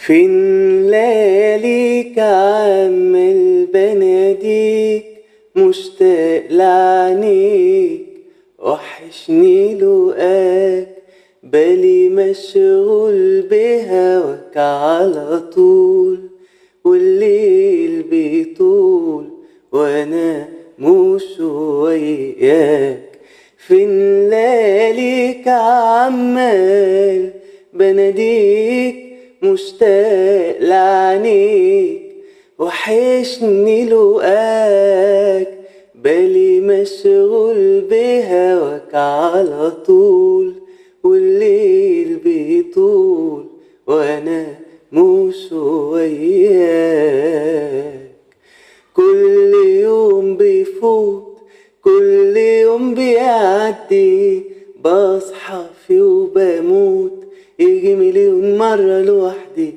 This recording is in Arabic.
فين لياليك عمال بناديك، مشتاق لعينيك وحشني لقاك، بالي مشغول بهواك على طول، والليل بيطول وانا مش وياك. فين لياليك عمال بناديك، مشتاق لعينيك وحشني لقاك، بالي مشغول بهواك على طول، والليل بيطول وانا مش وياك. كل يوم بيفوت، كل يوم بيعدي، بصحى فيه وبموت، يجي مليون مرة لوحدي.